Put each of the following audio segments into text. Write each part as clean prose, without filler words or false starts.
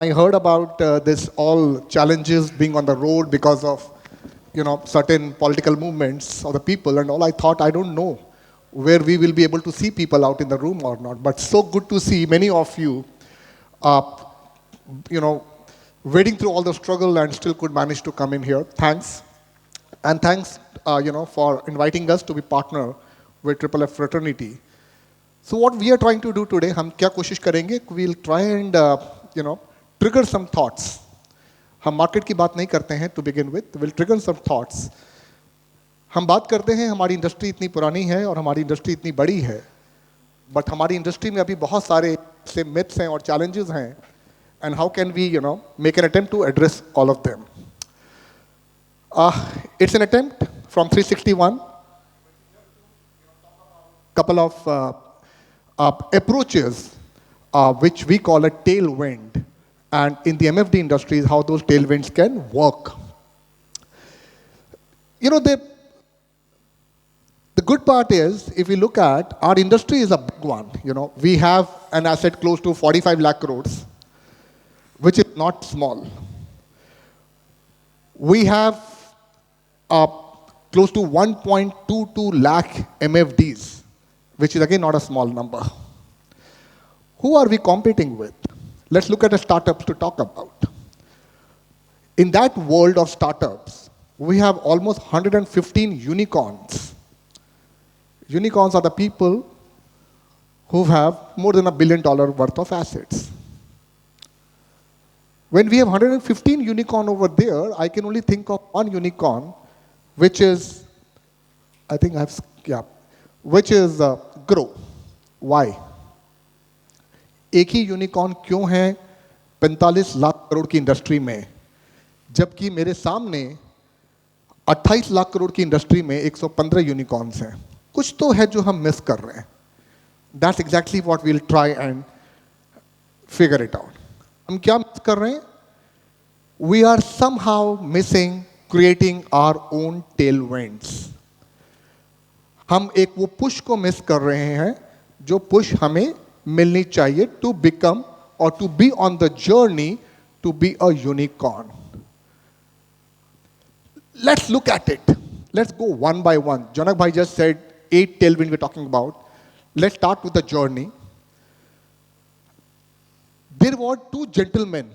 I heard about this all challenges being on the road because of certain political movements of the people and all. I thought I don't know where we will be able to see people out in the room or not. But so good to see many of you, uh, you know, wading through all the struggle and still could manage to come in here. Thanks, and thanks, for inviting us to be partner with Triple F Fraternity. So what we are trying to do today, हम क्या कोशिश करेंगे? We'll try and trigger some thoughts. हम market की बात नहीं करते हैं to begin with. We'll trigger some thoughts. हम बात करते हैं हमारी इंडस्ट्री इतनी पुरानी है और हमारी इंडस्ट्री इतनी बड़ी है, बट हमारी इंडस्ट्री में अभी बहुत सारे से मिथ्स हैं और चैलेंजेस हैं, and how can we make an attempt to address all of them. It's an attempt from 361, couple of approaches which we call a tailwind, and in the MFD industries, how those tailwinds can work. The good part is, if we look at our industry is a big one. We have an asset close to 45 lakh crores, which is not small. We have close to 1.22 lakh MFDs, which is again not a small number. Who are we competing with? Let's look at the startups to talk about. In that world of startups, we have almost 115 unicorns. Unicorns are the people who have more than $1 billion worth of assets. When we have 115 unicorn over there, I can only think of one unicorn, which is, which is Grow. Why? एक ही unicorn क्यों है 45 लाख करोड़ की industry में, जबकि मेरे सामने 28 लाख करोड़ की industry में 115 यूनिकॉर्न्स हैं? कुछ तो है जो हम मिस कर रहे हैं. That's exactly what we'll try and figure it out. हम क्या मिस कर रहे हैं? We are somehow missing creating our own tailwinds. हम एक वो पुश को मिस कर रहे हैं जो पुश हमें मिलनी चाहिए to become or to be on the journey to be a unicorn. Let's look at it. Let's go one by one. Janak bhai just said 8 tailwinds we're talking about. Let's start with the journey. There were two gentlemen,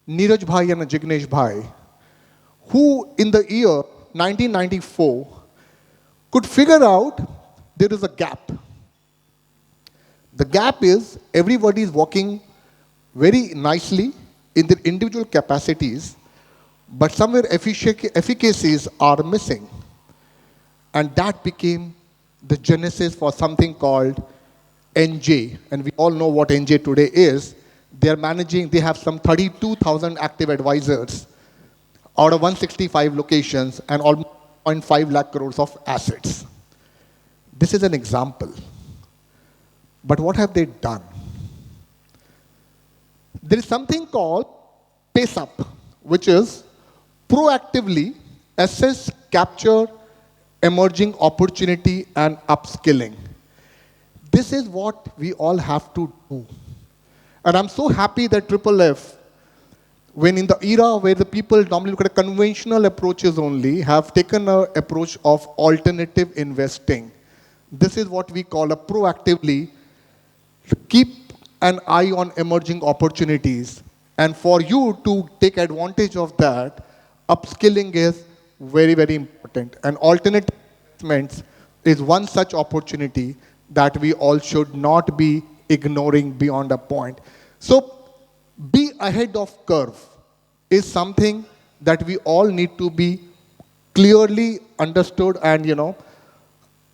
Neeraj bhai and Jignesh bhai, who in the year 1994 could figure out there is a gap. The gap is everybody is working very nicely in their individual capacities, but somewhere efficacies are missing. And that became the genesis for something called NJ. And we all know what NJ today is. They have some 32,000 active advisors out of 165 locations and almost 0.5 lakh crores of assets. This is an example. But what have they done? There is something called Pace Up, which is proactively assess, capture emerging opportunity and upskilling. This is what we all have to do. And I'm so happy that Triple F, when in the era where the people normally look at conventional approaches only, have taken an approach of alternative investing. This is what we call a proactively keep an eye on emerging opportunities. And for you to take advantage of that, upskilling is very, very important. And alternative investments is one such opportunity that we all should not be ignoring beyond a point. So, be ahead of curve is something that we all need to be clearly understood and,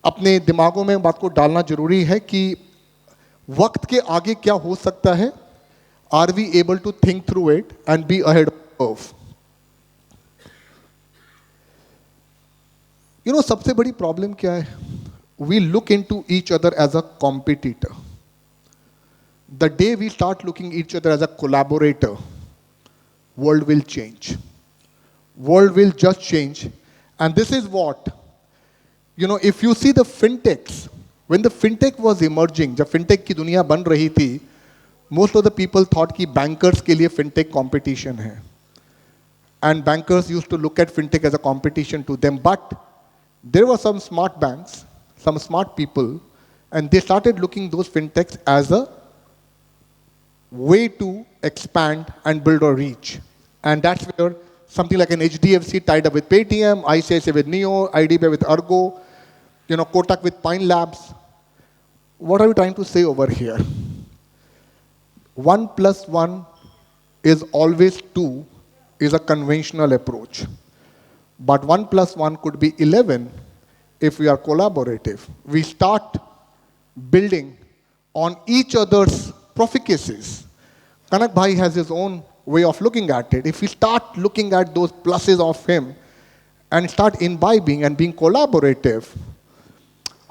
अपने दिमागों में बात को डालना जरूरी है कि वक्त के आगे क्या हो सकता है. Are we able to think through it and be ahead of curve? सबसे बड़ी प्रॉब्लम क्या है? We look into each other as a competitor. The day we start looking each other as a collaborator, world will change. World will just change. And this is what, if you see the fintechs, when the fintech was emerging, जब fintech की दुनिया बन रही थी, Most of the people thought कि bankers के लिए fintech competition है. And bankers used to look at fintech as a competition to them. But there were some smart banks, some smart people, and they started looking those fintechs as a way to expand and build a reach. And that's where something like an HDFC tied up with Paytm, ICICI with Neo, IDBI with Argo, Kotak with Pine Labs. What are we trying to say over here? 1 plus 1 is always 2 is a conventional approach. But 1 plus 1 could be 11 if we are collaborative. We start building on each other's proficiencies. Kanak Bhai has his own way of looking at it. If we start looking at those pluses of him and start imbibing and being collaborative,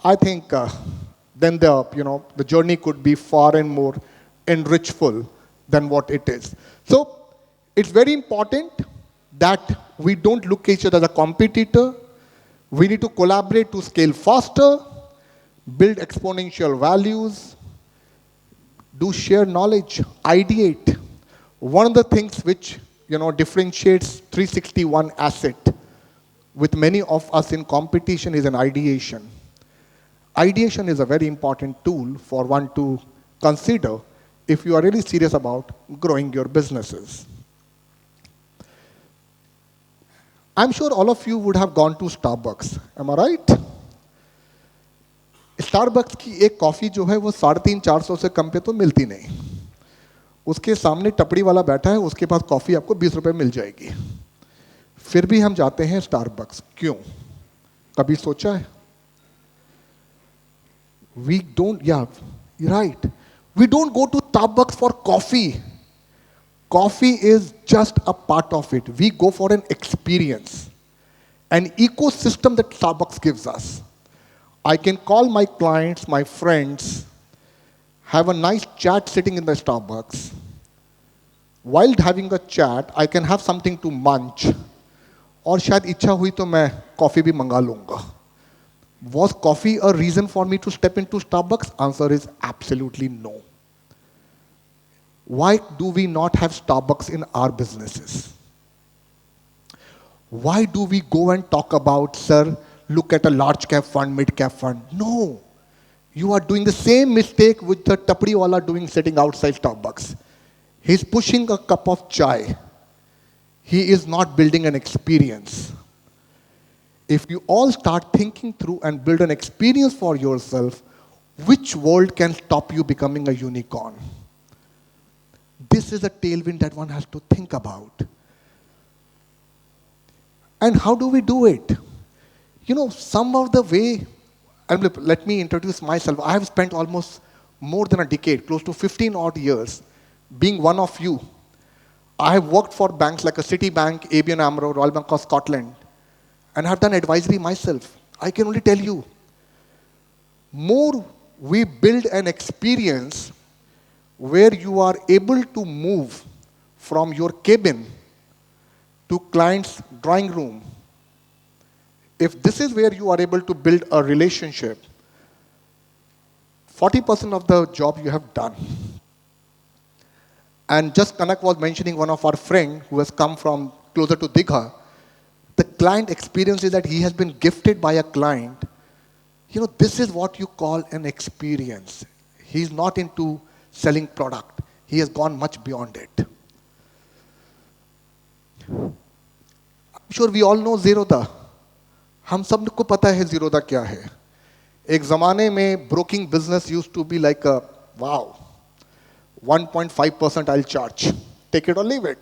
I think then the journey could be far and more enrichful than what it is. So it's very important that we don't look at each other as a competitor. We need to collaborate to scale faster, build exponential values, do share knowledge, ideate. One of the things which differentiates 361 asset with many of us in competition is an ideation. Ideation is a very important tool for one to consider if you are really serious about growing your businesses. I'm sure all of you would have gone to Starbucks. Am I right? Starbucks की एक coffee जो है वो 350-400 से कम पे तो मिलती नहीं. उसके सामने टपड़ी वाला बैठा है, उसके पास कॉफी आपको 20 रुपए मिल जाएगी. फिर भी हम जाते हैं स्टारबक्स. क्यों? कभी सोचा है? We don't, yeah, you're right. We don't go to Starbucks for coffee. Coffee is just a part of it. We go for an experience, an ecosystem that Starbucks gives us. I can call my clients, my friends, have a nice chat sitting in the Starbucks. While having a chat, I can have something to munch. और शायद इच्छा हुई तो मैं coffee भी मंगा लूंगा. Was coffee a reason for me to step into Starbucks? Answer is absolutely no. Why do we not have Starbucks in our businesses? Why do we go and talk about, sir, look at a large cap fund, mid cap fund? No. You are doing the same mistake with the tapri wala doing sitting outside Starbucks. He's pushing a cup of chai. He is not building an experience. If you all start thinking through and build an experience for yourself, which world can stop you becoming a unicorn? This is a tailwind that one has to think about. And how do we do it? Some of the way, and let me introduce myself. I have spent almost more than a decade, close to 15 odd years, being one of you. I have worked for banks like a Citibank, ABN AMRO, Royal Bank of Scotland, and have done advisory myself. I can only tell you, more we build an experience where you are able to move from your cabin to client's drawing room. If this is where you are able to build a relationship, 40% of the job you have done. And just Kanak was mentioning one of our friend who has come from closer to Digha. The client experience is that he has been gifted by a client. This is what you call an experience. He's not into selling product. He has gone much beyond it. I'm sure we all know Zerodha. हम सब को पता है Zerodha क्या है. एक ज़माने में broking business used to be like a wow, 1.5% I'll charge. Take it or leave it.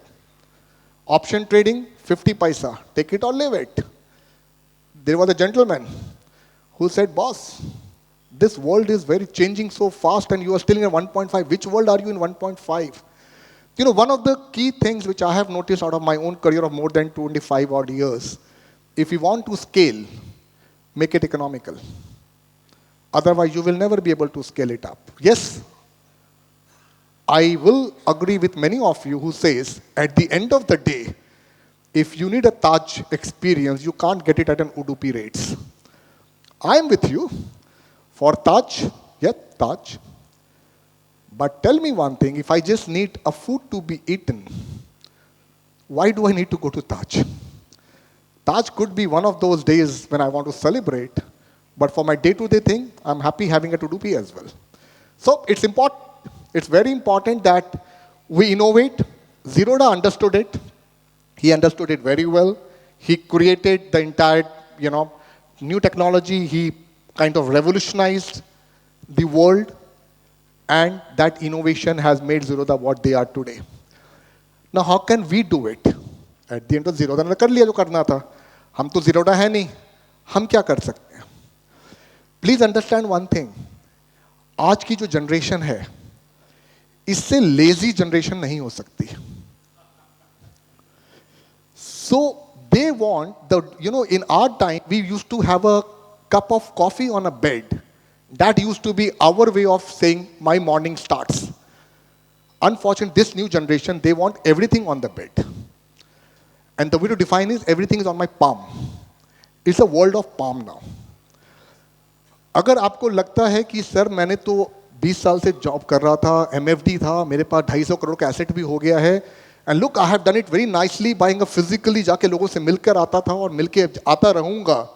Option trading, 50 paisa. Take it or leave it. There was a gentleman who said, boss, this world is very changing so fast and you are still in a 1.5. Which world are you in 1.5? One of the key things which I have noticed out of my own career of more than 25 odd years, if you want to scale, make it economical. Otherwise, you will never be able to scale it up. Yes, I will agree with many of you who says, at the end of the day, if you need a Taj experience, you can't get it at an Udupi rates. I am with you. For Taj, yeah, Taj. But tell me one thing, if I just need a food to be eaten, why do I need to go to Taj? Taj could be one of those days when I want to celebrate, but for my day-to-day thing, I'm happy having a to-do as well. So it's important, it's very important that we innovate. Zerodha understood it. He understood it very well. He created the entire, new technology. He kind of revolutionized the world, and that innovation has made Zerodha what they are today. Now, how can we do it? At the end of Zerodha ने कर लिया जो करना था. हम तो Zerodha है नहीं. हम क्या कर सकते हैं? Please understand one thing. आज की जो जनरेशन है, इससे लेजी जनरेशन नहीं हो सकती. So they want in our time we used to have a cup of coffee on a bed. That used to be our way of saying my morning starts. Unfortunately, this new generation, they want everything on the bed. And the way to define is everything is on my palm. It's a world of palm now. अगर आपको लगता है कि sir मैंने तो 20 साल से job कर रहा था, MFD था, मेरे पास 250 करोड़ का एसेट भी हो गया है, and look, I have done it very nicely, buying a physically, जाके लोगों से मिलकर आता था और मिलके आता रहूंगा.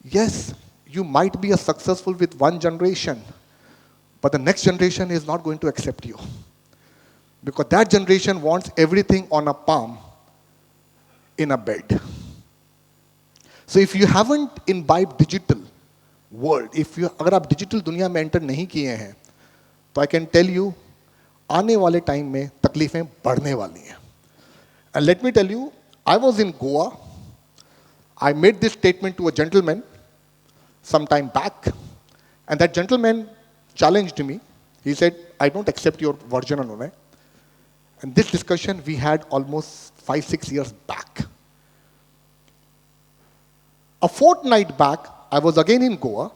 Yes, you might be successful with one generation, but the next generation is not going to accept you. Because that generation wants everything on a palm, in a bed. So if you haven't imbibed digital world, अगर आप digital दुनिया में enter नहीं किए हैं, तो I can tell you, आने वाले टाइम में तकलीफें बढ़ने वाली हैं. And let me tell you, I was in Goa. I made this statement to a gentleman some time back, and that gentleman challenged me. He said, I don't accept your version, Anunaya. And this discussion we had almost 5-6 years back. A fortnight back, I was again in Goa,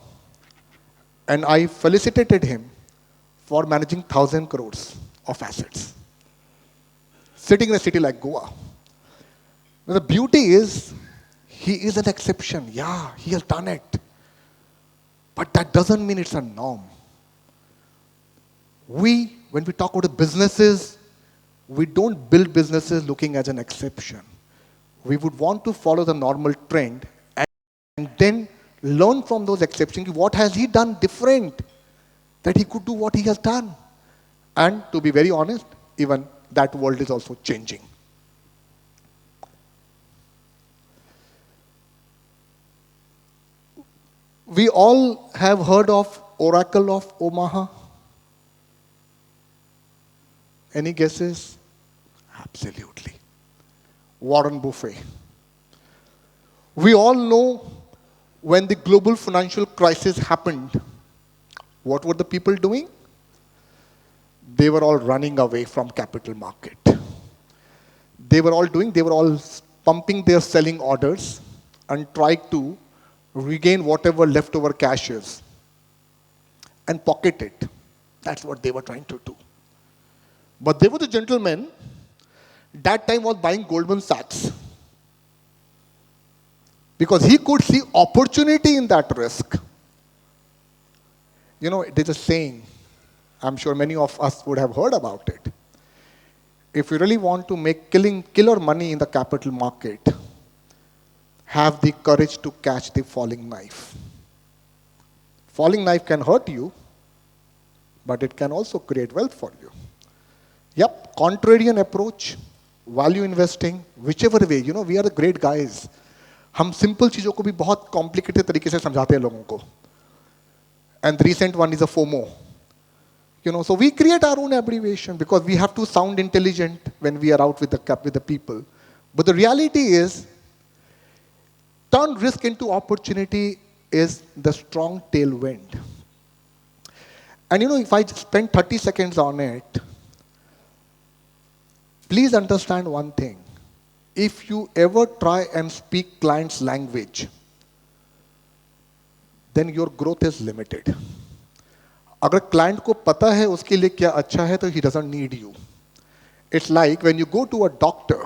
and I felicitated him for managing 1,000 crores of assets, sitting in a city like Goa. Now, the beauty is, he is an exception. Yeah, he has done it. But that doesn't mean it's a norm. When we talk about the businesses, we don't build businesses looking as an exception. We would want to follow the normal trend and then learn from those exceptions. What has he done different that he could do what he has done? And to be very honest, even that world is also changing. We all have heard of Oracle of Omaha. Any guesses? Absolutely. Warren Buffett. We all know when the global financial crisis happened, what were the people doing? They were all running away from capital market. They were all pumping their selling orders and trying to regain whatever leftover cash is and pocket it. That's what they were trying to do. But there was a gentleman that time was buying Goldman Sachs because he could see opportunity in that risk. There's a saying, I'm sure many of us would have heard about it. If you really want to make killer money in the capital market, have the courage to catch the falling knife. Falling knife can hurt you, but it can also create wealth for you. Yep, contrarian approach, value investing, whichever way, we are the great guys. हम simple चीजों को भी बहुत complicated तरीके से समझाते हैं लोगों को. And the recent one is a FOMO. So we create our own abbreviation because we have to sound intelligent when we are out with the people. But the reality is, turn risk into opportunity is the strong tailwind. And if I just spend 30 seconds on it, please understand one thing. If you ever try and speak client's language, then your growth is limited. अगर client को पता है उसके लिए क्या अच्छा है तो he doesn't need you. It's like when you go to a doctor,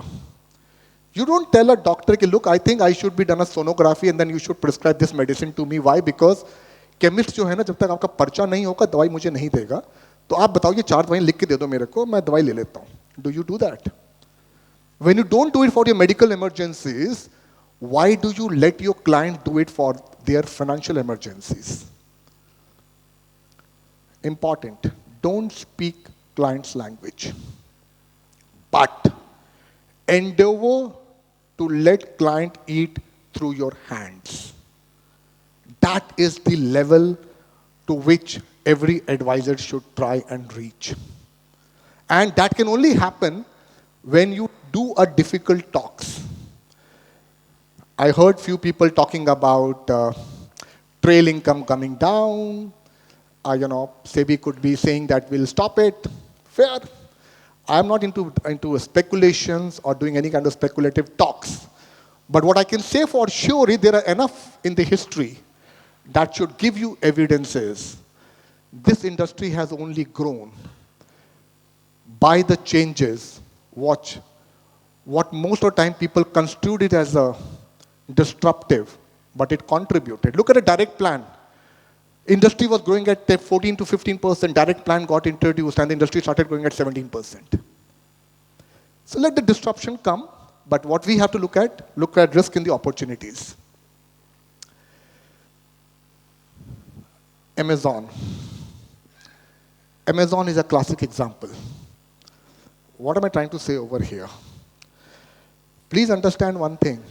you don't tell a doctor कि look, I think I should be done a sonography and then you should prescribe this medicine to me. Why? Because chemist जो है ना, जब तक आपका पर्चा नहीं होगा दवाई मुझे नहीं देगा. तो आप बताओ ये 4 दवाइयाँ लिख के दे दो मेरे को, मैं दवाई ले लेता हूँ. Do you do that? When you don't do it for your medical emergencies, why do you let your client do it for their financial emergencies? Important. Don't speak client's language, but endeavor to let client eat through your hands. That is the level to which every advisor should try and reach. And that can only happen when you do a difficult talks. I heard few people talking about trail income coming down. SEBI could be saying that we'll stop it. Fair. I'm not into speculations or doing any kind of speculative talks. But what I can say for sure is there are enough in the history that should give you evidences. This industry has only grown by the changes. Watch. What most of the time people construed it as a disruptive, but it contributed. Look at a direct plan. Industry was growing at 14 to 15%. Direct plan got introduced and the industry started growing at 17%. So let the disruption come, but what we have to look at risk in the opportunities. Amazon. Amazon is a classic example. What am I trying to say over here? Please understand one thing.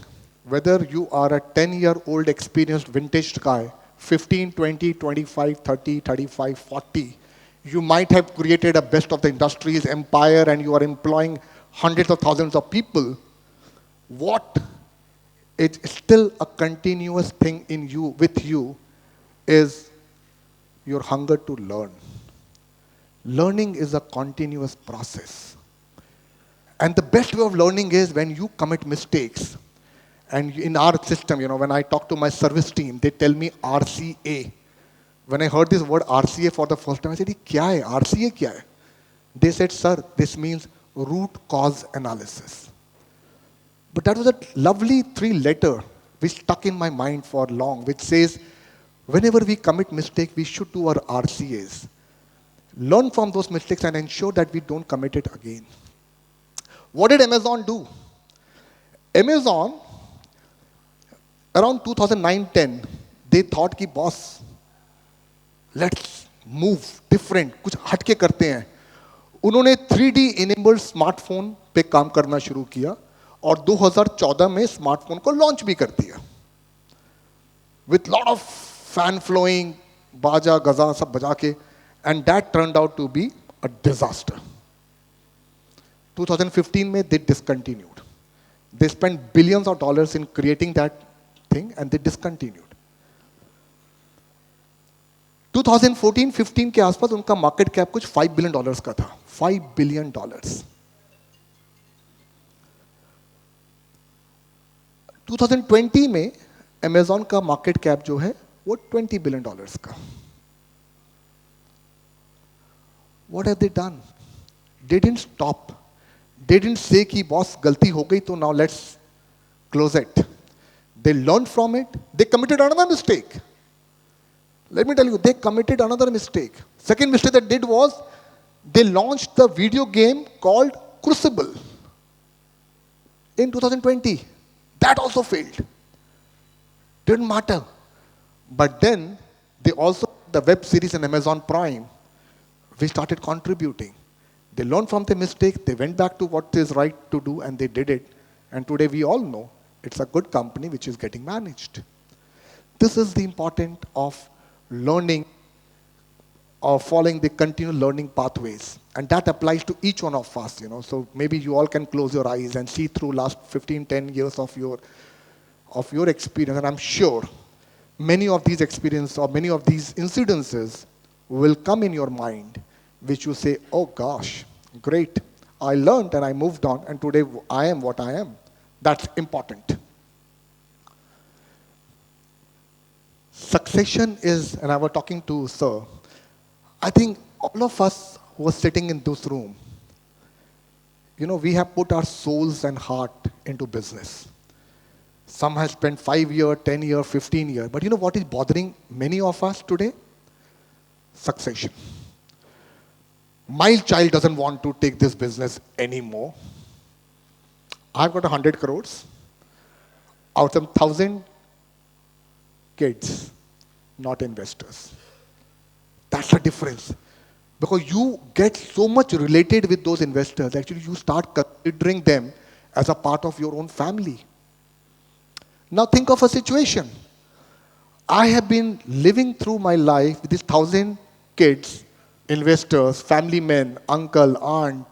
Whether you are a 10-year-old experienced vintage guy, 15, 20, 25, 30, 35, 40, you might have created a best of the industry's empire and you are employing hundreds of thousands of people. What is still a continuous thing in you, with you, is your hunger to learn. Learning is a continuous process. And the best way of learning is when you commit mistakes. And in our system, when I talk to my service team, they tell me RCA. When I heard this word RCA for the first time, I said, kya hai? RCA kya hai? They said, sir, this means root cause analysis. But that was a lovely 3-letter which stuck in my mind for long, which says, whenever we commit mistake, we should do our RCAs. Learn from those mistakes and ensure that we don't commit it again. What did Amazon do? Amazon, around 2009-10, they thought कि boss, let's move different, कुछ हटके करते हैं. उन्होंने 3D enabled smartphone पे काम करना शुरू किया और 2014 में स्मार्टफोन को लॉन्च भी कर दिया. With lot of fan flowing, बाजा गजा सब बजा के, and that turned out to be a disaster. 2015 में they discontinued. They spent billions of dollars in creating that thing and they discontinued. 2014-15 के आसपास उनका मार्केट कैप कुछ $5 billion का था. $5 billion. 2020 में Amazon का मार्केट कैप जो है वो $20 billion का. What have they done? They didn't stop. They didn't say कि boss गलती हो गई तो now let's close it. They learned from it. They committed another mistake. Let me tell you, they committed another mistake. Second mistake they did was they launched the video game called Crucible in 2020. That also failed. Didn't matter. But then they also the web series in Amazon Prime. We started contributing. They learned from the mistake, they went back to what is right to do, and they did it. And today we all know it's a good company which is getting managed. This is the importance of learning or following the continual learning pathways. And that applies to each one of us, So maybe you all can close your eyes and see through last 15, 10 years of your experience. And I'm sure many of these experiences or many of these incidences will come in your mind, which you say, oh gosh, great, I learned and I moved on and today I am what I am. That's important. Succession is, and I was talking to Sir, I think all of us who are sitting in this room, we have put our souls and heart into business. Some have spent 5 years, 10 years, 15 years. But what is bothering many of us today? Succession. My child doesn't want to take this business anymore. I've got 100 crores out of 1,000 kids, not investors. That's the difference. Because you get so much related with those investors, actually you start considering them as a part of your own family. Now think of a situation. I have been living through my life with these 1,000 kids, investors, family men, uncle, aunt,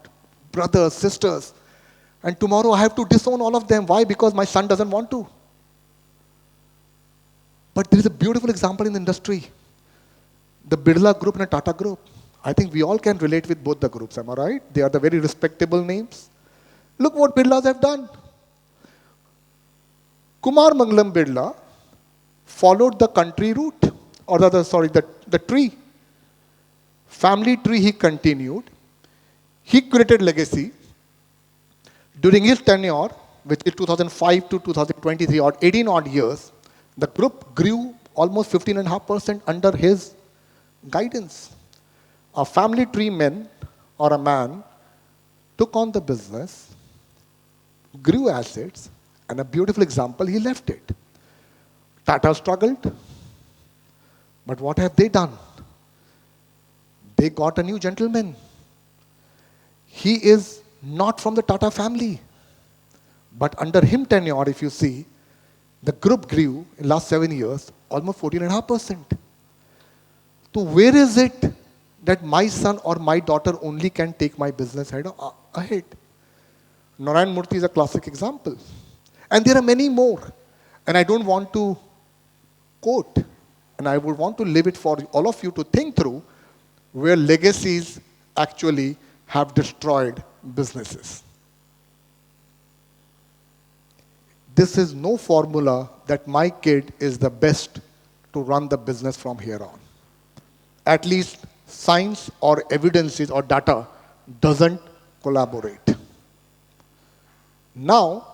brothers, sisters. And tomorrow I have to disown all of them. Why? Because my son doesn't want to. But there is a beautiful example in the industry. The Birla Group and the Tata Group. I think we all can relate with both the groups, am I right? They are the very respectable names. Look what Birlas have done. Kumar Mangalam Birla followed the country route, or the tree. Family tree he continued. He created legacy. During his tenure, which is 2005 to 2023, or 18 odd years, the group grew almost 15.5% under his guidance. A family tree man or a man took on the business, grew assets, and a beautiful example, he left it. Tata struggled, but what have they done? They got a new gentleman. He is not from the Tata family, but under him tenure, if you see, the group grew in last 7 years almost 14.5%. So where is it that my son or my daughter only can take my business ahead? Narayan Murthy is a classic example. And there are many more. And I don't want to quote, and I would want to leave it for all of you to think through, where legacies actually have destroyed businesses. This is no formula that my kid is the best to run the business from here on. At least science or evidences or data doesn't collaborate. Now,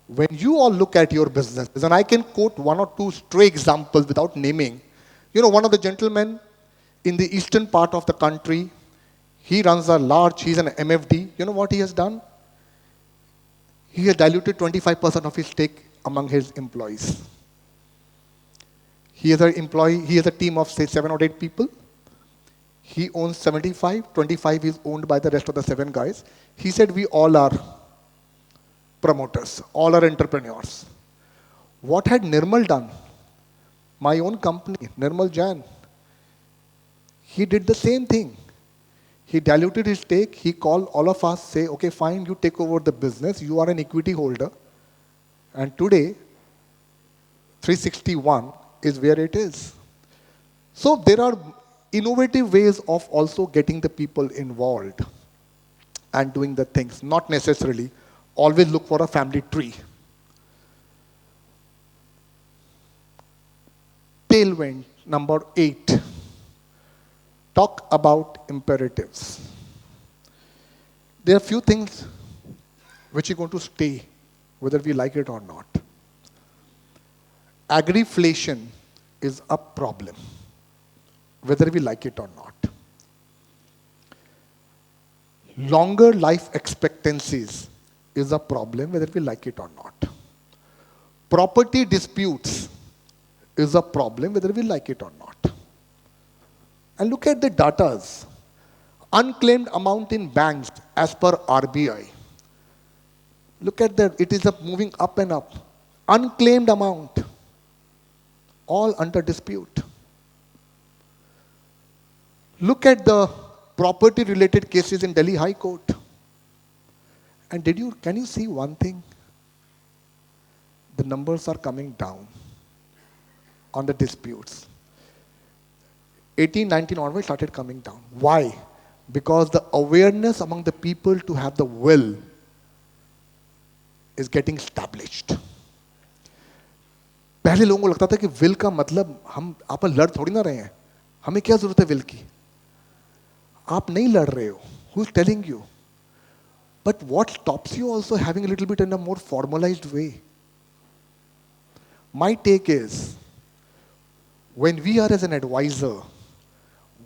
when you all look at your businesses, and I can quote one or two stray examples without naming. One of the gentlemen in the eastern part of the country, he's an MFD. You know what he has done? He has diluted 25% of his stake among his employees. He has a team of say 7 or 8 people. He owns 75, 25 is owned by the rest of the 7 guys. He said we all are promoters, all are entrepreneurs. What had Nirmal done? My own company, Nirmal Jain. He did the same thing. He diluted his stake. He called all of us, say, okay, fine, you take over the business. You are an equity holder. And today, 361 is where it is. So there are innovative ways of also getting the people involved and doing the things. Not necessarily always look for a family tree. Tailwind, number 8. Talk about imperatives. There are few things which are going to stay, whether we like it or not. Agriflation is a problem, whether we like it or not. Longer life expectancies is a problem, whether we like it or not. Property disputes is a problem, whether we like it or not. And look at the datas. Unclaimed amount in banks as per RBI. Look at that, it is moving up and up. Unclaimed amount, all under dispute. Look at the property related cases in Delhi High Court. And can you see one thing? The numbers are coming down on the disputes. 18, 19 onwards started coming down. Why? Because the awareness among the people to have the will is getting established. पहले लोगों को लगता था कि will का मतलब हम आपस लड़ थोड़ी ना रहे हैं, हमें क्या जरूरत है will की? आप नहीं लड़ रहे हो. Who's telling you? But what stops you also having a little bit in a more formalized way? My take is, when we are as an advisor,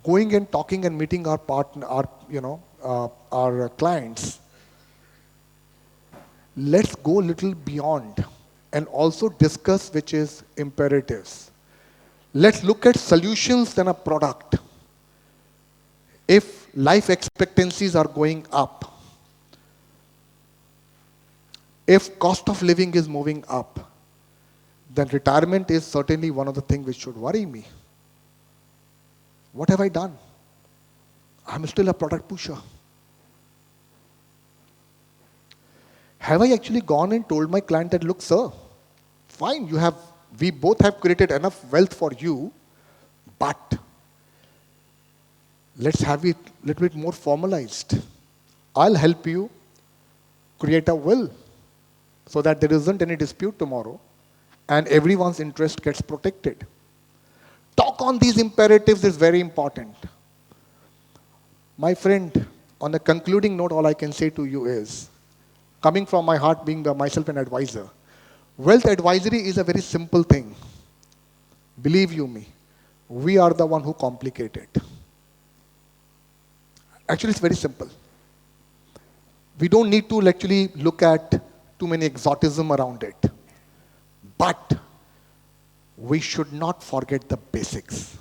going and talking and meeting our partner, our clients, let's go a little beyond and also discuss which is imperatives. Let's look at solutions than a product. If life expectancies are going up, if cost of living is moving up, then retirement is certainly one of the things which should worry me. What have I done? I'm still a product pusher. Have I actually gone and told my client that, look, sir, fine, we both have created enough wealth for you, but let's have it a little bit more formalized. I'll help you create a will so that there isn't any dispute tomorrow and everyone's interest gets protected. Talk on these imperatives is very important. My friend, on a concluding note, all I can say to you is, coming from my heart, being myself an advisor, wealth advisory is a very simple thing. Believe you me, we are the one who complicate it. Actually, it's very simple. We don't need to actually look at too many exotism around it. But we should not forget the basics.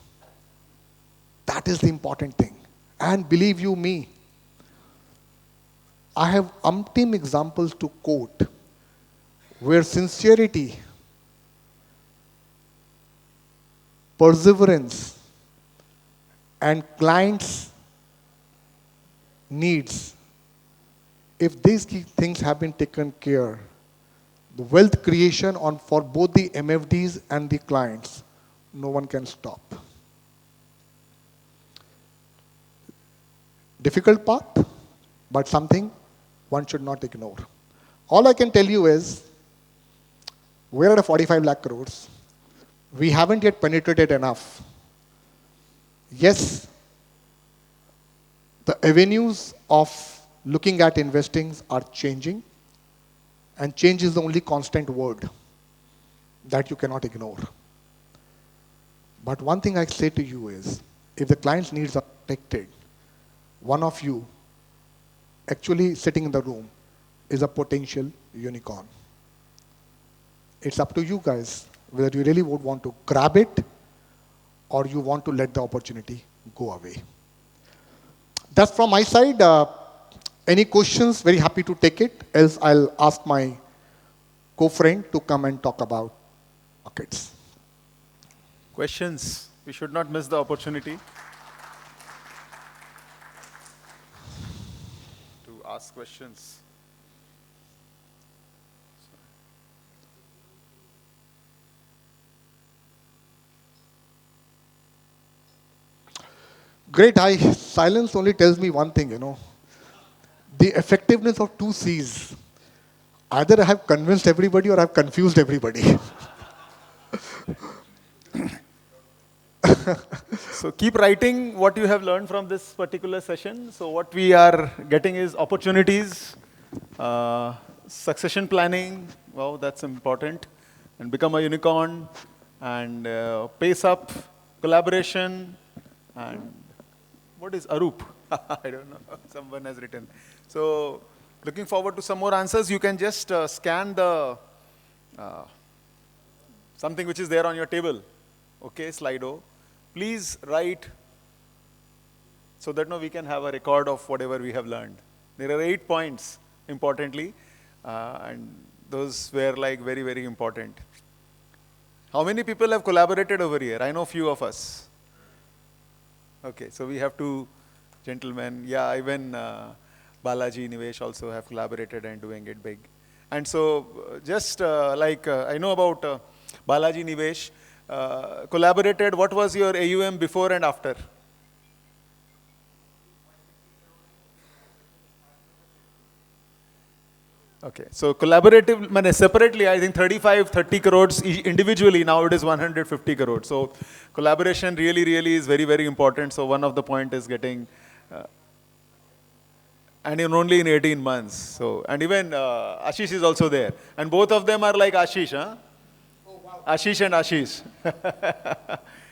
That is the important thing. And believe you me, I have umpteen examples to quote where sincerity, perseverance, and clients' needs, if these key things have been taken care, the wealth creation for both the MFDs and the clients, no one can stop. Difficult path, but something one should not ignore. All I can tell you is, we're at a 45 lakh crores. We haven't yet penetrated enough. Yes, the avenues of looking at investing are changing, and change is the only constant word that you cannot ignore. But one thing I say to you is, if the client's needs are protected, one of you actually sitting in the room is a potential unicorn. It's up to you guys whether you really would want to grab it or you want to let the opportunity go away. That's from my side. Any questions? Very happy to take it. Else I'll ask my co-friend to come and talk about markets. Questions? We should not miss the opportunity to ask questions. Great. Silence only tells me one thing, The effectiveness of 2 C's. Either I have convinced everybody or I have confused everybody. So keep writing what you have learned from this particular session. So what we are getting is opportunities, succession planning. Wow, that's important. And become a unicorn, and pace up, collaboration, and what is Arup? I don't know. Someone has written. So looking forward to some more answers. You can just scan the something which is there on your table. Okay, Slido. Please write so that we can have a record of whatever we have learned. There are 8 points, importantly, and those were like very, very important. How many people have collaborated over here? I know few of us. Okay, so we have 2 gentlemen. Yeah, even Balaji, Nivesh also have collaborated and doing it big. And so just I know about Balaji, Nivesh, collaborated. What was your AUM before and after? Okay, so collaborative, separately, I think 30 crores individually, now it is 150 crores. So collaboration really, really is very, very important. So one of the point is getting, and only in 18 months. So, and even Ashish is also there. And both of them are like Ashish, huh? Oh, wow. Ashish and Ashish.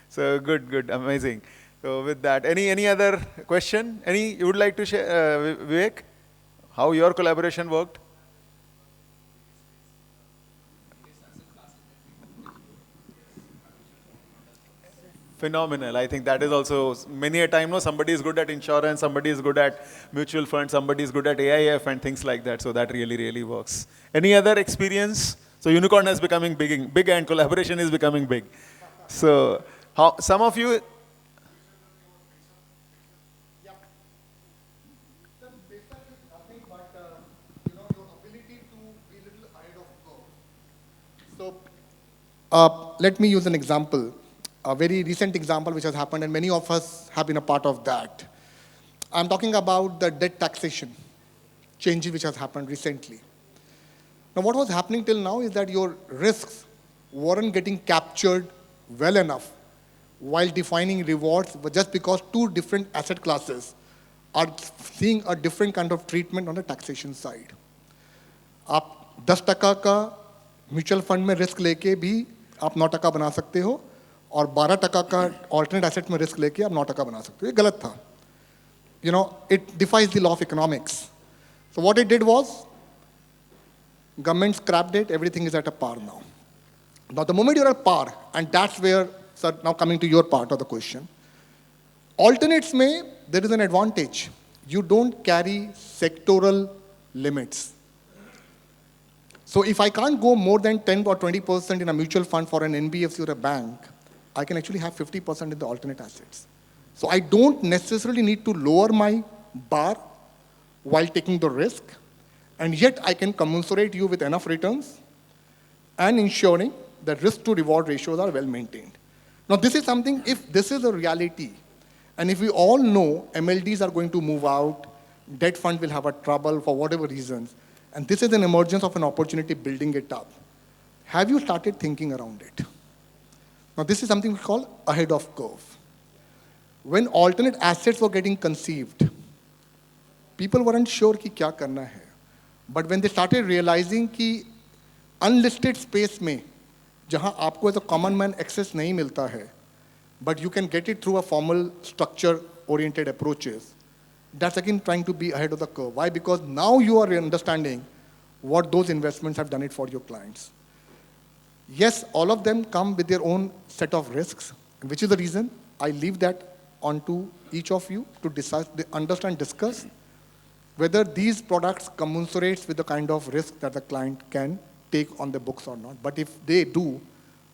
So good, amazing. So with that, any other question? Any you would like to share, Vivek? How your collaboration worked? Phenomenal. I think that is also many a time. No, somebody is good at insurance, somebody is good at mutual funds, somebody is good at AIF and things like that. So that really, really works. Any other experience? So unicorn is becoming big, and collaboration is becoming big. So how some of you? So let me use an example, a very recent example which has happened, and many of us have been a part of that. I'm talking about the debt taxation change which has happened recently. Now, what was happening till now is that your risks weren't getting captured well enough while defining rewards, but just because two different asset classes are seeing a different kind of treatment on the taxation side. आप 10% का mutual fund में risk लेके भी आप 9% बना सकते हो और 12% का ऑल्टरनेट एसेट में रिस्क लेके आप 9% बना सकते हो. ये गलत था. It defies the law of economics. So what it did was, government scrapped it, everything is at a par now. Now the moment you're at par, and that's where, sir, now coming to your part of the question, alternates may, there is an advantage. You don't carry sectoral limits. So if I can't go more than 10 or 20% in a mutual fund for an NBFC or a bank, I can actually have 50% in the alternate assets. So I don't necessarily need to lower my bar while taking the risk, and yet I can commensurate you with enough returns and ensuring that risk to reward ratios are well maintained. Now this is something, if this is a reality, and if we all know MLDs are going to move out, debt fund will have a trouble for whatever reasons, and this is an emergence of an opportunity building it up. Have you started thinking around it? Now this is something we call ahead of curve. When alternate assets were getting conceived, people weren't sure कि क्या करना है. But when they started realizing कि unlisted space में, जहाँ आपको as a common man access नहीं मिलता है, but you can get it through a formal structure-oriented approaches, that's again trying to be ahead of the curve. Why? Because now you are understanding what those investments have done it for your clients. Yes, all of them come with their own set of risks, which is the reason I leave that onto each of you to decide, understand, discuss whether these products commensurates with the kind of risk that the client can take on the books or not. But if they do,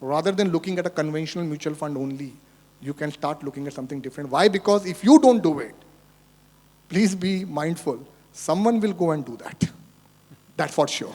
rather than looking at a conventional mutual fund only, you can start looking at something different. Why? Because if you don't do it, please be mindful, someone will go and do that. That's for sure.